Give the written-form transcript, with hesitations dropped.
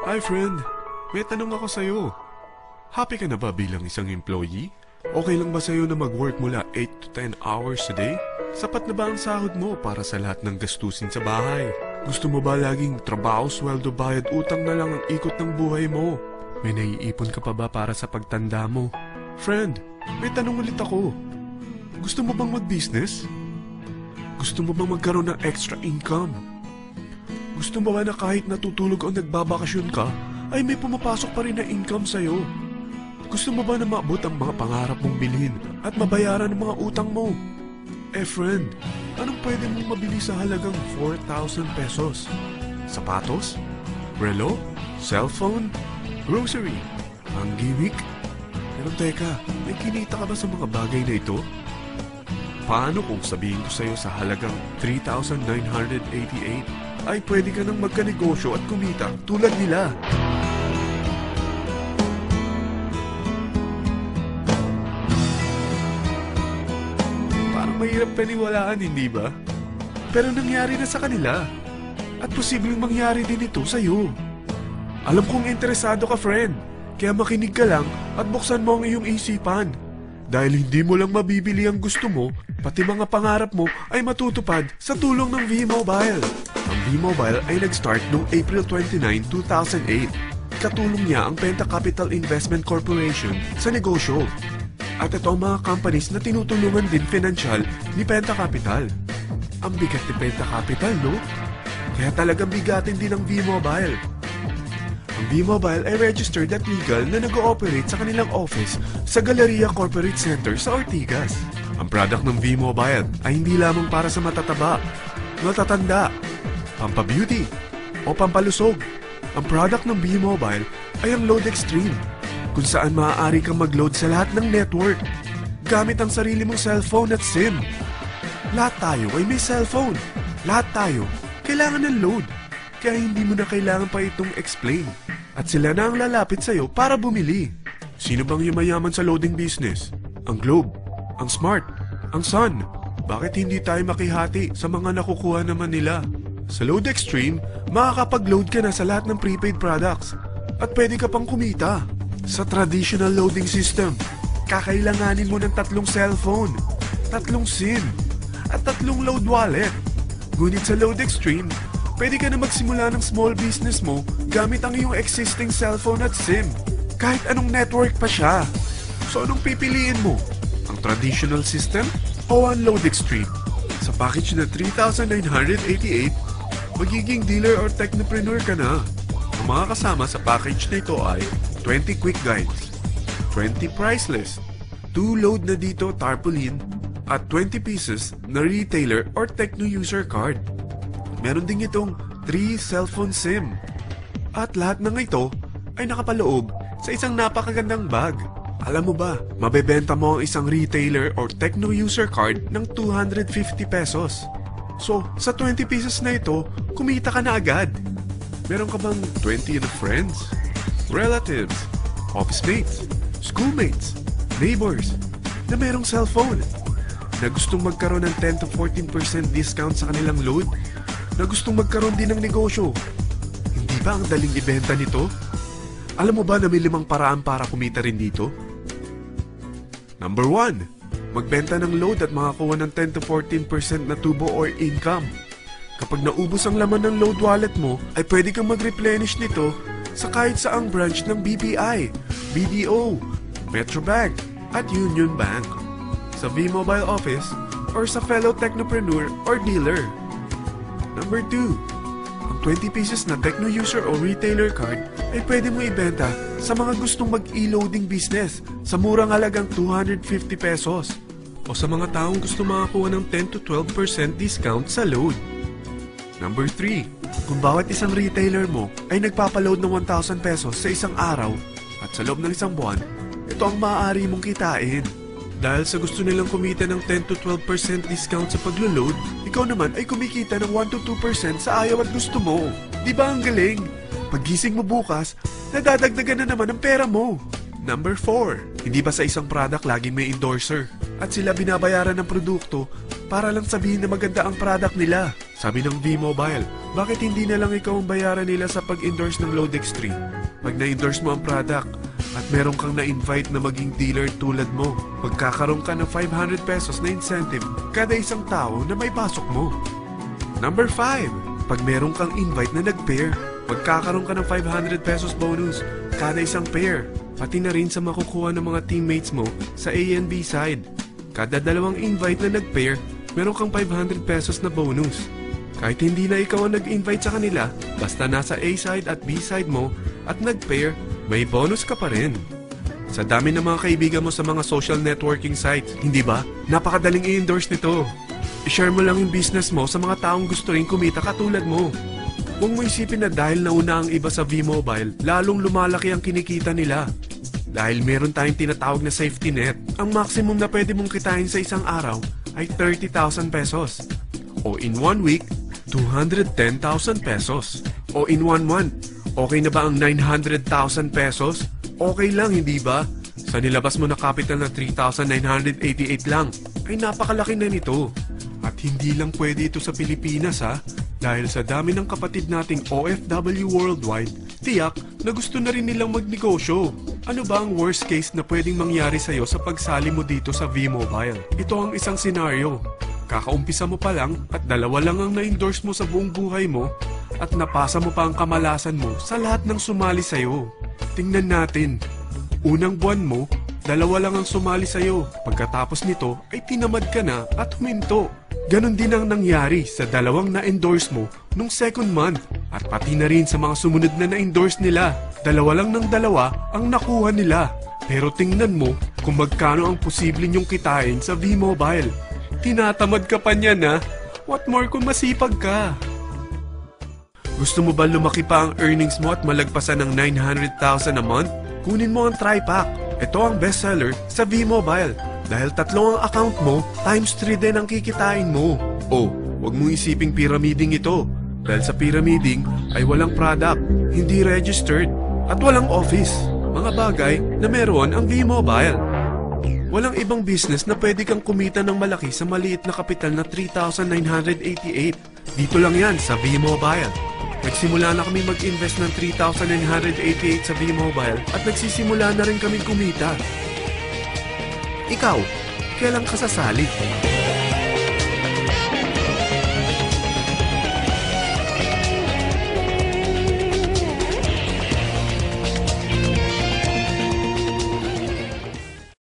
Hi friend, may tanong ako sa'yo. Happy ka na ba bilang isang employee? Okay lang ba sa'yo na mag-work mula 8 to 10 hours a day? Sapat na ba ang sahod mo para sa lahat ng gastusin sa bahay? Gusto mo ba laging trabaho, sweldo, bayad, utang na lang ang ikot ng buhay mo? May naiipon ka pa ba para sa pagtanda mo? Friend, may tanong ulit ako. Gusto mo bang mag-business? Gusto mo bang magkaroon ng extra income? Gusto mo ba na kahit natutulog o nagbabakasyon ka, ay may pumapasok pa rin na income sa'yo? Gusto mo ba na maabot ang mga pangarap mong bilhin at mabayaran ang mga utang mo? Friend, anong pwede mong mabili sa halagang 4,000 pesos? Sapatos? Relo? Cellphone? Grocery? Ang gimmick? Pero teka, may kinita ka ba sa mga bagay na ito? Paano kung sabihin ko sa'yo sa halagang 3,988 ay pwede ka nang magkanegosyo at kumita tulad nila? Parang mahirap paniwalaan, hindi ba? Pero nangyari na sa kanila. At posibleng mangyari din ito sa'yo. Alam kong interesado ka, friend. Kaya makinig ka lang at buksan mo ang iyong isipan. Dahil hindi mo lang mabibili ang gusto mo, pati mga pangarap mo ay matutupad sa tulong ng V-Mobile. Ang V-Mobile ay nag-start noong April 29, 2008. Katulong niya ang Penta Capital Investment Corporation sa negosyo. At ito ang mga companies na tinutulungan din financial ni Penta Capital. Ang bigat ni Penta Capital, no? Kaya talagang bigatin din ang V-Mobile. Ang V-Mobile ay registered at legal na nag-ooperate sa kanilang office sa Galleria Corporate Center sa Ortigas. Ang product ng V-Mobile ay hindi lamang para sa matataba, matatanda, pampabeauty, o pampalusog. Ang product ng V-Mobile ay ang Load Extreme, kung saan maaari kang mag-load sa lahat ng network gamit ang sarili mong cellphone at SIM. Lahat tayo ay may cellphone. Lahat tayo kailangan ng load. Kaya hindi mo na kailangan pa itong explain. At sila na ang lalapit sa'yo para bumili. Sino bang yumayaman sa loading business? Ang Globe, ang Smart, ang Sun. Bakit hindi tayo makihati sa mga nakukuha naman nila? Sa Load Extreme, makakapag-load ka na sa lahat ng prepaid products. At pwede ka pang kumita. Sa traditional loading system, kakailanganin mo ng 3 cellphone, 3 SIM, at 3 load wallet. Ngunit sa Load Extreme, pwede ka na magsimula ng small business mo gamit ang iyong existing cellphone at SIM. Kahit anong network pa siya. So anong pipiliin mo? Ang traditional system o ang Load Extreme? Sa package na 3,988, magiging dealer or technopreneur ka na. Ang mga kasama sa package na ito ay 20 quick guides, 20 price list, 2 load na dito tarpaulin, at 20 pieces na retailer or techno user card. Meron din itong 3 cellphone SIM. At lahat ng ito ay nakapaloob sa isang napakagandang bag. Alam mo ba, mabebenta mo ang isang retailer or techno user card ng 250 pesos. So, sa 20 pieces na ito, kumita ka na agad. Meron ka bang 20 na friends, relatives, office mates, schoolmates, neighbors na merong cellphone? Na gustong magkaroon ng 10 to 14% discount sa kanilang load? Na gustong magkaroon din ng negosyo? Hindi ba ang daling ibenta nito? Alam mo ba na may 5 paraan para kumita rin dito? Number 1. Magbenta ng load at makakuha ng 10 to 14% na tubo or income. Kapag naubos ang laman ng load wallet mo, ay pwede kang mag-replenish nito sa kahit saang branch ng BPI, BDO, Metrobank, at Union Bank. Sa V-Mobile office or sa fellow technopreneur or dealer. Number 2. Ang 20 pieces na techno user o retailer card ay pwede mo ibenta sa mga gustong mag-e-loading business sa murang halagang 250 pesos o sa mga taong gusto makakuha ng 10 to 12% discount sa load. Number 3. Kung bawat isang retailer mo ay nagpapaload ng 1,000 pesos sa isang araw at sa loob ng isang buwan, ito ang maaari mong kitain. Dahil sa gusto nilang kumita ng 10 to 12% discount sa paglo-load, ikaw naman ay kumikita ng 1 to 2% sa ayaw at gusto mo. Di ba ang galing? Paggising mo bukas, nadadagdagan na naman ang pera mo. Number 4. Hindi ba sa isang product laging may endorser? At sila binabayaran ng produkto para lang sabihin na maganda ang product nila? Sabi ng V-Mobile, bakit hindi na lang ikaw ang bayaran nila sa pag-endorse ng Lodex 3? Pag na-endorse mo ang product at meron kang na-invite na maging dealer tulad mo, magkakaroon ka ng 500 pesos na incentive kada isang tao na may pasok mo. Number 5. Pag meron kang invite na nag-pair, magkakaroon ka ng 500 pesos bonus kada isang pair, pati na rin sa makukuha ng mga teammates mo sa A and B side. Kada dalawang invite na nag-pair, meron kang 500 pesos na bonus. Kahit hindi na ikaw ang nag-invite sa kanila, basta nasa A side at B side mo at nag-pair, may bonus ka pa rin. Sa dami ng mga kaibigan mo sa mga social networking sites, hindi ba? Napakadaling i-endorse nito. I-share mo lang yung business mo sa mga taong gusto rin kumita katulad mo. Huwag mo isipin na dahil nauna ang iba sa V-Mobile, lalong lumalaki ang kinikita nila. Dahil meron tayong tinatawag na safety net, ang maximum na pwede mong kitain sa isang araw ay 30,000 pesos. O in 1 week, 210,000 pesos. O in 1 month, okay na ba ang 900,000 pesos? Okay lang, hindi ba? Sa nilabas mo na capital na 3,988 lang, ay napakalaki na nito. At hindi lang pwede ito sa Pilipinas ha, dahil sa dami ng kapatid nating OFW worldwide, tiyak na gusto na rin nilang magnegosyo. Ano ba ang worst case na pwedeng mangyari sa'yo sa pagsali mo dito sa V-Mobile? Ito ang isang senaryo. Kakaumpisa mo pa lang at 2 lang ang na-endorse mo sa buong buhay mo at napasa mo pa ang kamalasan mo sa lahat ng sumali sa'yo. Tingnan natin. Unang buwan mo, 2 lang ang sumali sa'yo. Pagkatapos nito ay tinamad ka na at huminto. Ganon din ang nangyari sa 2 na-endorse mo nung second month at pati na rin sa mga sumunod na na-endorse nila. 2 lang ng 2 ang nakuha nila. Pero tingnan mo kung magkano ang posible nyong kitain sa V-Mobile. Tinatamad ka pa niyan ha? What more kung masipag ka? Gusto mo ba lumaki pa ang earnings mo at malagpasan ng 900,000 a month? Kunin mo ang TriPack. Ito ang bestseller sa V-Mobile. Dahil 3 ang account mo, times 3 din ang kikitain mo. Oh, wag mong isiping pyramiding ito. Dahil sa pyramiding ay walang product, hindi registered, at walang office. Mga bagay na meron ang V-Mobile. Walang ibang business na pwede kang kumita ng malaki sa maliit na kapital na 3,988. Dito lang yan sa V-Mobile. Nagsimula na kami mag-invest ng 3,988 sa V-Mobile at nagsisimula na rin kami kumita. Ikaw, kailan ka sasali?